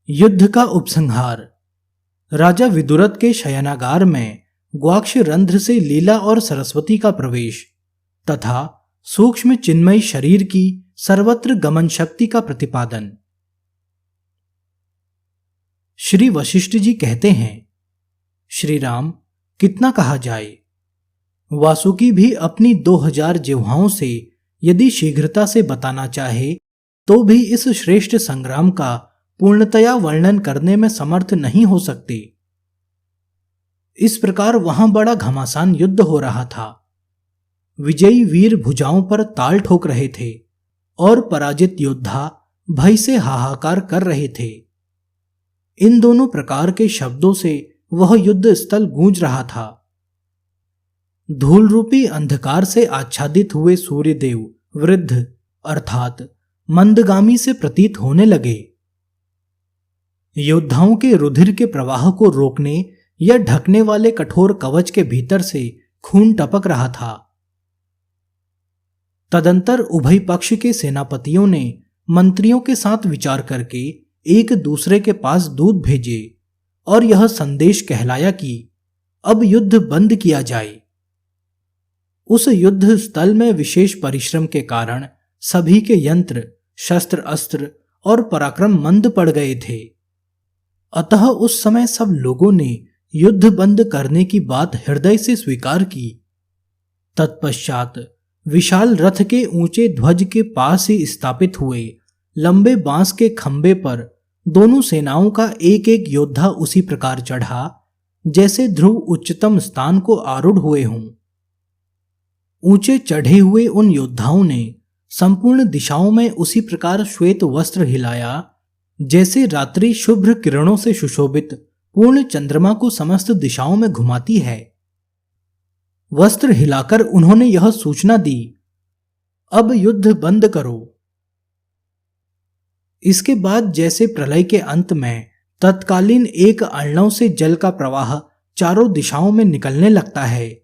युद्ध का उपसंहार। राजा विदुरथ के शयनागार में ग्वाक्ष रंध्र से लीला और सरस्वती का प्रवेश तथा सूक्ष्म चिन्मयी शरीर की सर्वत्र गमन शक्ति का प्रतिपादन। श्री वशिष्ठ जी कहते हैं, श्री राम, कितना कहा जाए। वासुकी भी अपनी 2000 जिह्वाओं से यदि शीघ्रता से बताना चाहे तो भी इस श्रेष्ठ संग्राम का पूर्णतया वर्णन करने में समर्थ नहीं हो सकते। इस प्रकार वहां बड़ा घमासान युद्ध हो रहा था। विजयी वीर भुजाओं पर ताल ठोक रहे थे और पराजित योद्धा भय से हाहाकार कर रहे थे। इन दोनों प्रकार के शब्दों से वह युद्ध स्थल गूंज रहा था। धूल रूपी अंधकार से आच्छादित हुए सूर्यदेव वृद्ध अर्थात मंदगामी से प्रतीत होने लगे। योद्धाओं के रुधिर के प्रवाह को रोकने या ढकने वाले कठोर कवच के भीतर से खून टपक रहा था। तदंतर उभय पक्ष के सेनापतियों ने मंत्रियों के साथ विचार करके एक दूसरे के पास दूत भेजे और यह संदेश कहलाया कि अब युद्ध बंद किया जाए। उस युद्ध स्थल में विशेष परिश्रम के कारण सभी के यंत्र, शस्त्र, अस्त्र और पराक्रम मंद पड़ गए थे। अतः उस समय सब लोगों ने युद्ध बंद करने की बात हृदय से स्वीकार की। तत्पश्चात विशाल रथ के ऊंचे ध्वज के पास ही स्थापित हुए लंबे बांस के खंबे पर दोनों सेनाओं का एक एक योद्धा उसी प्रकार चढ़ा जैसे ध्रुव उच्चतम स्थान को आरूढ़ हुए हों। ऊंचे चढ़े हुए उन योद्धाओं ने संपूर्ण दिशाओं में उसी प्रकार श्वेत वस्त्र हिलाया जैसे रात्रि शुभ्र किरणों से सुशोभित पूर्ण चंद्रमा को समस्त दिशाओं में घुमाती है। वस्त्र हिलाकर उन्होंने यह सूचना दी, अब युद्ध बंद करो। इसके बाद जैसे प्रलय के अंत में तत्कालीन एक अर्णव से जल का प्रवाह चारों दिशाओं में निकलने लगता है,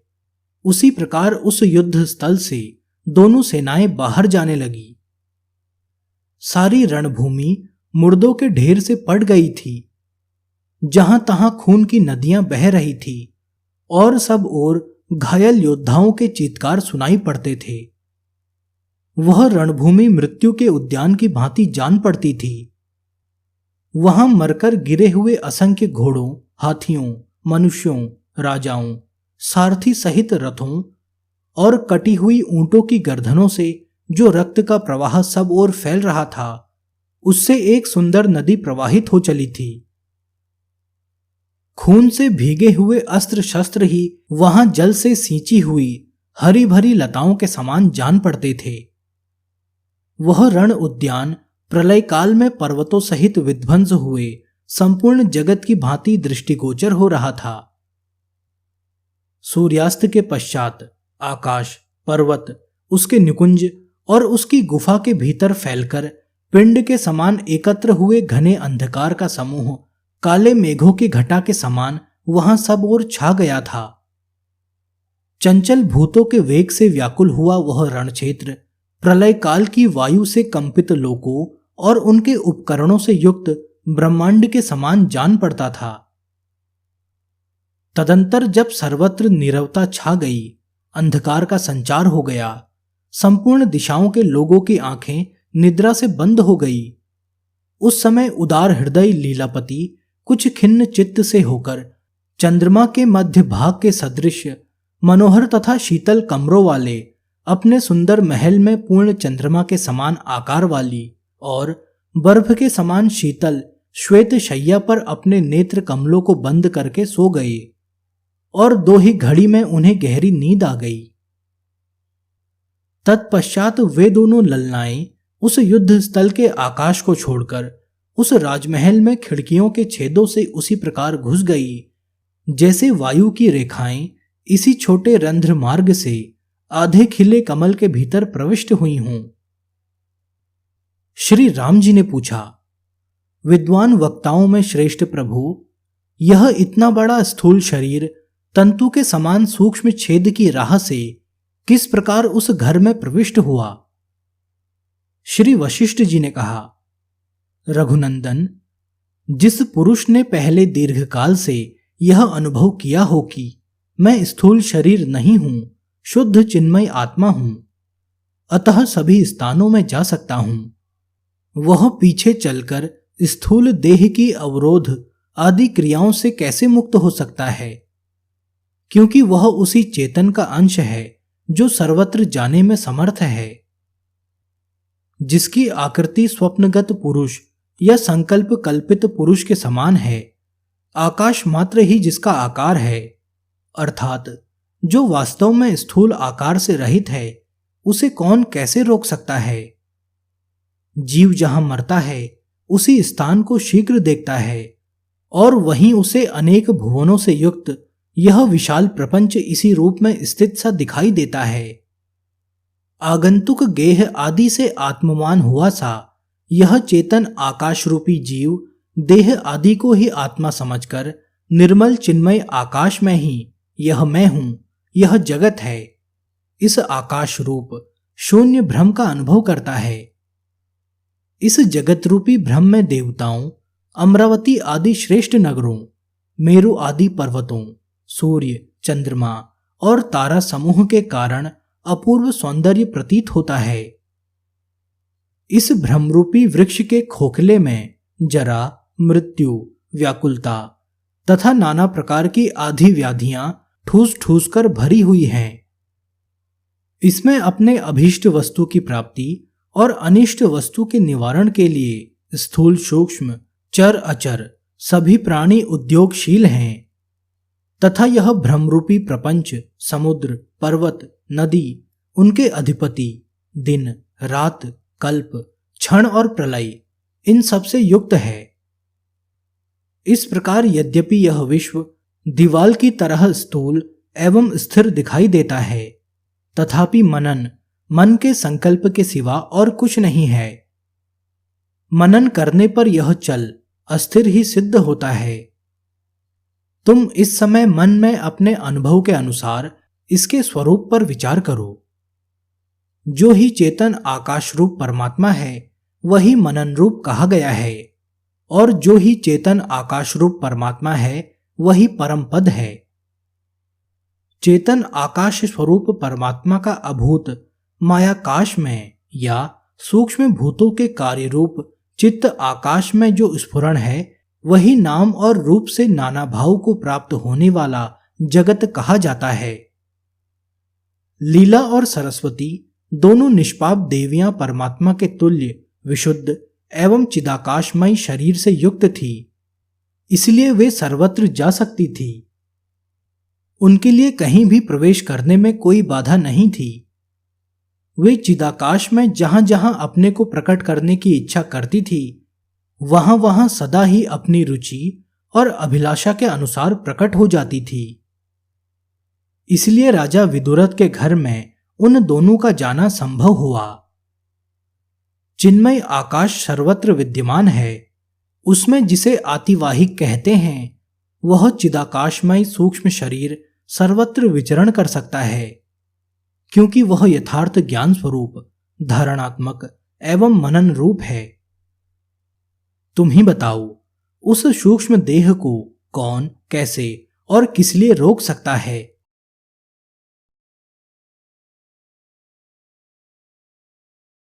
उसी प्रकार उस युद्ध स्थल से दोनों सेनाएं बाहर जाने लगी। सारी रणभूमि मुर्दों के ढेर से पड़ गई थी। जहां तहां खून की नदियां बह रही थी और सब ओर घायल योद्धाओं के चीत्कार सुनाई पड़ते थे। वह रणभूमि मृत्यु के उद्यान की भांति जान पड़ती थी। वहां मरकर गिरे हुए असंख्य घोड़ों, हाथियों, मनुष्यों, राजाओं, सारथी सहित रथों और कटी हुई ऊंटों की गर्दनों से जो रक्त का प्रवाह सब ओर फैल रहा था, उससे एक सुंदर नदी प्रवाहित हो चली थी। खून से भीगे हुए अस्त्र शस्त्र ही वहां जल से सींची हुई हरी भरी लताओं के समान जान पड़ते थे। वह रण उद्यान प्रलय काल में पर्वतों सहित विध्वंस हुए संपूर्ण जगत की भांति दृष्टिगोचर हो रहा था। सूर्यास्त के पश्चात आकाश, पर्वत, उसके निकुंज और उसकी गुफा के भीतर फैलकर पिंड के समान एकत्र हुए घने अंधकार का समूह काले मेघों की घटा के समान वहां सब ओर छा गया था। चंचल भूतों के वेग से व्याकुल हुआ वह रण क्षेत्र प्रलय काल की वायु से कंपित लोकों और उनके उपकरणों से युक्त ब्रह्मांड के समान जान पड़ता था। तदंतर जब सर्वत्र नीरवता छा गई, अंधकार का संचार हो गया, संपूर्ण दिशाओं के लोगों की आंखें निद्रा से बंद हो गई, उस समय उदार हृदय लीलापति कुछ खिन्न चित्त से होकर चंद्रमा के मध्य भाग के सदृश मनोहर तथा शीतल कमरों वाले अपने सुंदर महल में पूर्ण चंद्रमा के समान आकार वाली और बर्फ के समान शीतल श्वेत शैया पर अपने नेत्र कमलों को बंद करके सो गए और 2 ही घड़ी में उन्हें गहरी नींद आ गई। तत्पश्चात वे दोनों ललनाएं उस युद्ध स्थल के आकाश को छोड़कर उस राजमहल में खिड़कियों के छेदों से उसी प्रकार घुस गई जैसे वायु की रेखाएं इसी छोटे रंध्र मार्ग से आधे खिले कमल के भीतर प्रविष्ट हुई हों। श्री राम जी ने पूछा, विद्वान वक्ताओं में श्रेष्ठ प्रभु, यह इतना बड़ा स्थूल शरीर तंतु के समान सूक्ष्म छेद की राह से किस प्रकार उस घर में प्रविष्ट हुआ? श्री वशिष्ठ जी ने कहा, रघुनंदन, जिस पुरुष ने पहले दीर्घकाल से यह अनुभव किया हो कि मैं स्थूल शरीर नहीं हूं, शुद्ध चिन्मय आत्मा हूं, अतः सभी स्थानों में जा सकता हूं, वह पीछे चलकर स्थूल देह की अवरोध आदि क्रियाओं से कैसे मुक्त हो सकता है? क्योंकि वह उसी चेतन का अंश है जो सर्वत्र जाने में समर्थ है, जिसकी आकृति स्वप्नगत पुरुष या संकल्प कल्पित पुरुष के समान है, आकाश मात्र ही जिसका आकार है, अर्थात जो वास्तव में स्थूल आकार से रहित है, उसे कौन कैसे रोक सकता है? जीव जहां मरता है उसी स्थान को शीघ्र देखता है और वहीं उसे अनेक भुवनों से युक्त यह विशाल प्रपंच इसी रूप में स्थित सा दिखाई देता है। आगंतुक गेह आदि से आत्मवान हुआ सा यह चेतन आकाश रूपी जीव देह आदि को ही आत्मा समझकर निर्मल चिन्मय आकाश में ही यह मैं हूं, यह जगत है, इस आकाश रूप शून्य भ्रम का अनुभव करता है। इस जगत रूपी भ्रम में देवताओं, अमरावती आदि श्रेष्ठ नगरों, मेरु आदि पर्वतों, सूर्य, चंद्रमा और तारा समूह के कारण अपूर्व सौंदर्य प्रतीत होता है। इस भ्रमरूपी वृक्ष के खोखले में जरा, मृत्यु, व्याकुलता तथा नाना प्रकार की आदि व्याधियां ठूस ठूस कर भरी हुई हैं। इसमें अपने अभीष्ट वस्तु की प्राप्ति और अनिष्ट वस्तु के निवारण के लिए स्थूल सूक्ष्म चर अचर सभी प्राणी उद्योगशील हैं तथा यह भ्रमरूपी प्रपंच समुद्र, पर्वत, नदी, उनके अधिपति, दिन, रात, कल्प, क्षण और प्रलय इन सब से युक्त है। इस प्रकार यद्यपि यह विश्व दीवाल की तरह स्थूल एवं स्थिर दिखाई देता है, तथापि मन के संकल्प के सिवा और कुछ नहीं है। मनन करने पर यह चल अस्थिर ही सिद्ध होता है। तुम इस समय मन में अपने अनुभव के अनुसार इसके स्वरूप पर विचार करो। जो ही चेतन आकाश रूप परमात्मा है वही मनन रूप कहा गया है, और जो ही चेतन आकाश रूप परमात्मा है वही परम पद है। चेतन आकाश स्वरूप परमात्मा का अभूत मायाकाश में या सूक्ष्म भूतों के कार्य रूप चित्त आकाश में जो स्फुरण है वही नाम और रूप से नाना भाव को प्राप्त होने वाला जगत कहा जाता है। लीला और सरस्वती दोनों निष्पाप देवियां परमात्मा के तुल्य विशुद्ध एवं चिदाकाशमय शरीर से युक्त थी, इसलिए वे सर्वत्र जा सकती थी। उनके लिए कहीं भी प्रवेश करने में कोई बाधा नहीं थी। वे चिदाकाश में जहां जहां अपने को प्रकट करने की इच्छा करती थी वहां वहां सदा ही अपनी रुचि और अभिलाषा के अनुसार प्रकट हो जाती थी। इसलिए राजा विदुरथ के घर में उन दोनों का जाना संभव हुआ। चिन्मय आकाश सर्वत्र विद्यमान है, उसमें जिसे आतिवाहिक कहते हैं वह चिदाकाशमय सूक्ष्म शरीर सर्वत्र विचरण कर सकता है, क्योंकि वह यथार्थ ज्ञान स्वरूप धारणात्मक एवं मनन रूप है। तुम ही बताओ, उस सूक्ष्म देह को कौन, कैसे और किस लिए रोक सकता है?